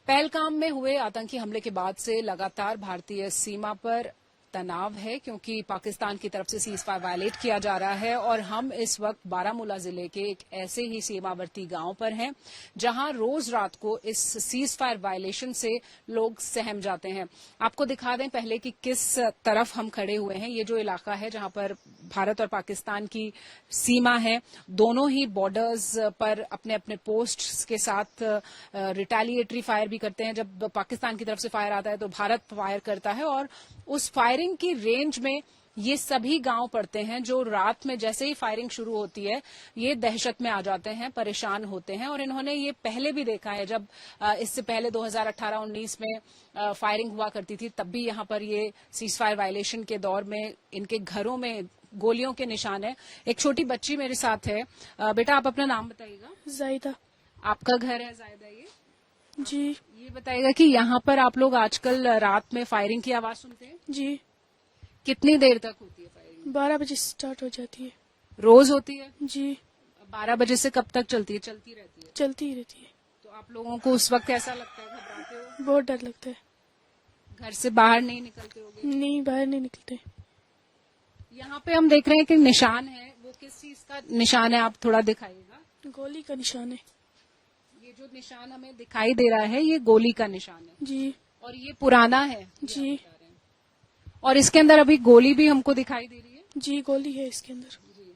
पहलगाम में हुए आतंकी हमले के बाद से लगातार भारतीय सीमा पर तनाव है, क्योंकि पाकिस्तान की तरफ से सीज फायर वायलेट किया जा रहा है और हम इस वक्त बारामूला जिले के एक ऐसे ही सीमावर्ती गांव पर हैं जहां रोज रात को इस सीज फायर वायलेशन से लोग सहम जाते हैं। आपको दिखा दें पहले कि किस तरफ हम खड़े हुए हैं। ये जो इलाका है जहां पर भारत और पाकिस्तान की सीमा है, दोनों ही बॉर्डर्स पर अपने अपने पोस्ट्स के साथ रिटेलिएटरी फायर भी करते हैं। जब पाकिस्तान की तरफ से फायर आता है तो भारत फायर करता है और उस फायरिंग की रेंज में ये सभी गांव पड़ते हैं जो रात में जैसे ही फायरिंग शुरू होती है ये दहशत में आ जाते हैं, परेशान होते हैं। और इन्होंने ये पहले भी देखा है, जब इससे पहले 2018-19 में फायरिंग हुआ करती थी, तब भी यहां पर ये सीज फायर वायलेशन के दौर में इनके घरों में गोलियों के निशान है। एक छोटी बच्ची मेरे साथ है। बेटा, आप अपना नाम बताइएगा। जायदा। आपका घर है जायदा? ये जी। ये बताइएगा कि यहाँ पर आप लोग आजकल रात में फायरिंग की आवाज सुनते हैं? जी। कितनी देर तक होती है फायरिंग? 12 बजे स्टार्ट हो जाती है। रोज होती है? जी। 12 बजे से कब तक चलती है? चलती रहती है? चलती ही रहती है। तो आप लोगों को उस वक्त कैसा लगता है? घबराते हो? बहुत डर लगता है। घर से बाहर नहीं निकलते होगे? नहीं, बाहर नहीं निकलते। यहाँ पे हम देख रहे हैं कि निशान है, वो किस चीज का निशान है? आप थोड़ा दिखाइएगा। गोली का निशान है। ये जो निशान हमें दिखाई दे रहा है ये गोली का निशान है? जी। और ये पुराना है? जी। और इसके अंदर अभी गोली भी हमको दिखाई दे रही है? जी, गोली है इसके अंदर। जी।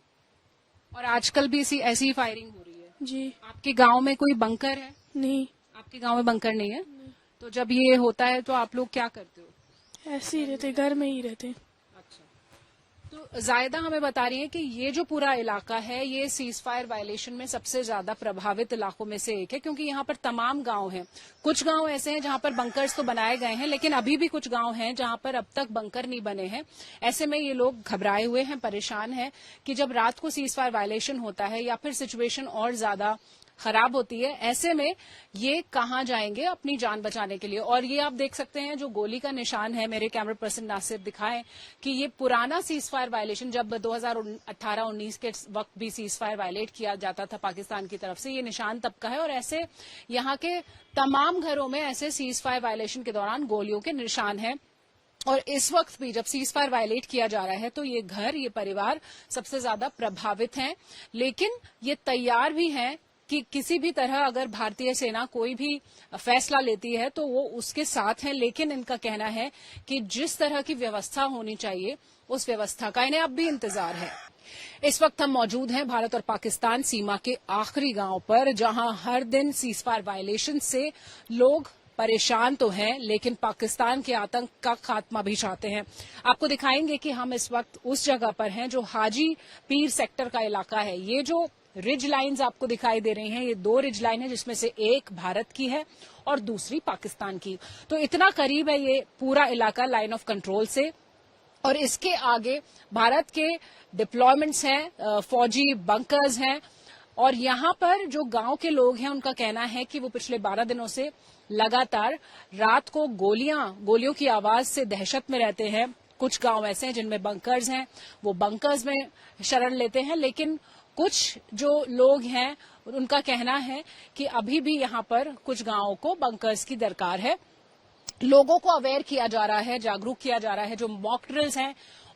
और आजकल भी ऐसी ही फायरिंग हो रही है? जी। आपके गांव में कोई बंकर है? नहीं। आपके गांव में बंकर नहीं है? तो जब ये होता है तो आप लोग क्या करते हो? ऐसे ही रहते, घर में ही रहते। अच्छा, तो जायदा हमें बता रही है कि ये जो पूरा इलाका है ये सीज फायर वायलेशन में सबसे ज्यादा प्रभावित इलाकों में से एक है, क्योंकि यहाँ पर तमाम गांव हैं। कुछ गांव ऐसे हैं जहां पर बंकर्स तो बनाए गए हैं, लेकिन अभी भी कुछ गांव हैं जहां पर अब तक बंकर नहीं बने हैं। ऐसे में ये लोग घबराए हुए हैं, परेशान हैं कि जब रात को सीज फायर वायलेशन होता है या फिर सिचुएशन और ज्यादा खराब होती है, ऐसे में ये कहां जाएंगे अपनी जान बचाने के लिए। और ये आप देख सकते हैं जो गोली का निशान है, मेरे कैमरा पर्सन नासिर दिखाएं कि ये पुराना सीज फायर वायलेशन, जब 2018-19 के वक्त भी सीज फायर वायलेट किया जाता था पाकिस्तान की तरफ से, ये निशान तब का है। और ऐसे यहाँ के तमाम घरों में ऐसे सीज फायर वायलेशन के दौरान गोलियों के निशान हैं। और इस वक्त भी जब सीज फायर वायलेट किया जा रहा है तो ये घर, ये परिवार सबसे ज्यादा प्रभावित हैं, लेकिन ये तैयार भी हैं कि किसी भी तरह अगर भारतीय सेना कोई भी फैसला लेती है तो वो उसके साथ है। लेकिन इनका कहना है कि जिस तरह की व्यवस्था होनी चाहिए उस व्यवस्था का इन्हें अब भी इंतजार है। इस वक्त हम मौजूद हैं भारत और पाकिस्तान सीमा के आखिरी गांव पर, जहां हर दिन सीज फायर वायलेशन से लोग परेशान तो हैं, लेकिन पाकिस्तान के आतंक का खात्मा भी चाहते हैं। आपको दिखाएंगे कि हम इस वक्त उस जगह पर हैं जो हाजी पीर सेक्टर का इलाका है। ये जो रिज लाइन्स आपको दिखाई दे रही हैं, ये 2 रिज लाइन है, जिसमें से एक भारत की है और दूसरी पाकिस्तान की। तो इतना करीब है ये पूरा इलाका लाइन ऑफ कंट्रोल से। और इसके आगे भारत के डिप्लॉयमेंट्स हैं, फौजी बंकर्स हैं। और यहाँ पर जो गांव के लोग हैं उनका कहना है कि वो पिछले 12 दिनों से लगातार रात को गोलियों की आवाज से दहशत में रहते हैं। कुछ गांव ऐसे हैं जिनमें बंकर्स हैं, वो बंकर्स में शरण लेते हैं। लेकिन कुछ जो लोग हैं उनका कहना है कि अभी भी यहाँ पर कुछ गांवों को बंकर्स की दरकार है। लोगों को अवेयर किया जा रहा है, जागरूक किया जा रहा है। जो मॉक ड्रिल्स हैं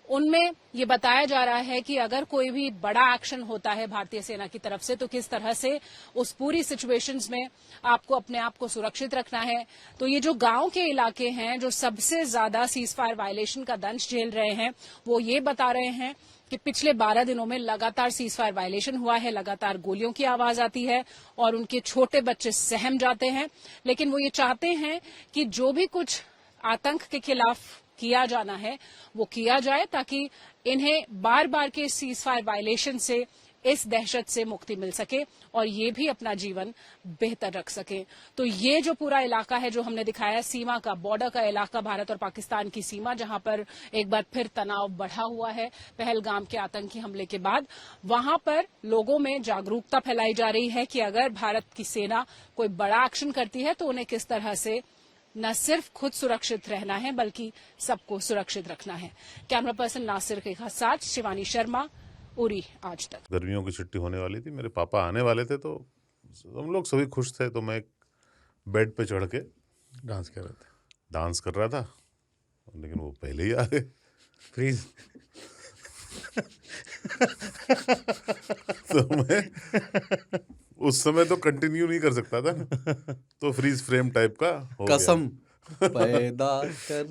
उनमें ये बताया जा रहा है कि अगर कोई भी बड़ा एक्शन होता है भारतीय सेना की तरफ से तो किस तरह से उस पूरी सिचुएशंस में आपको अपने आप को सुरक्षित रखना है। तो ये जो गांव के इलाके हैं जो सबसे ज्यादा सीज फायर वायलेशन का दंश झेल रहे हैं, वो ये बता रहे हैं कि पिछले 12 दिनों में लगातार सीज फायर वायलेशन हुआ है, लगातार गोलियों की आवाज आती है और उनके छोटे बच्चे सहम जाते हैं। लेकिन वो ये चाहते हैं कि जो भी कुछ आतंक के खिलाफ किया जाना है वो किया जाए, ताकि इन्हें बार बार के सीज फायर वायलेशन से, इस दहशत से मुक्ति मिल सके और ये भी अपना जीवन बेहतर रख सके। तो ये जो पूरा इलाका है जो हमने दिखाया, सीमा का, बॉर्डर का इलाका, भारत और पाकिस्तान की सीमा, जहां पर एक बार फिर तनाव बढ़ा हुआ है पहलगाम के आतंकी हमले के बाद, वहां पर लोगों में जागरूकता फैलाई जा रही है कि अगर भारत की सेना कोई बड़ा एक्शन करती है तो उन्हें किस तरह से न सिर्फ खुद सुरक्षित रहना है बल्कि सबको सुरक्षित रखना है। कैमरा पर्सन नासिर के साथ शिवानी शर्मा, उरी आज तक। गर्मियों की छुट्टी होने वाली थी, मेरे पापा आने वाले थे, तो हम लोग सभी खुश थे। तो मैं एक बेड पे चढ़ के डांस कर रहे थे। डांस कर रहा था, लेकिन वो पहले ही आ गए। फ्रीज। तो मैं उस समय तो कंटिन्यू नहीं कर सकता था ना, तो फ्रीज फ्रेम टाइप का हो गया। कसम पैदा कर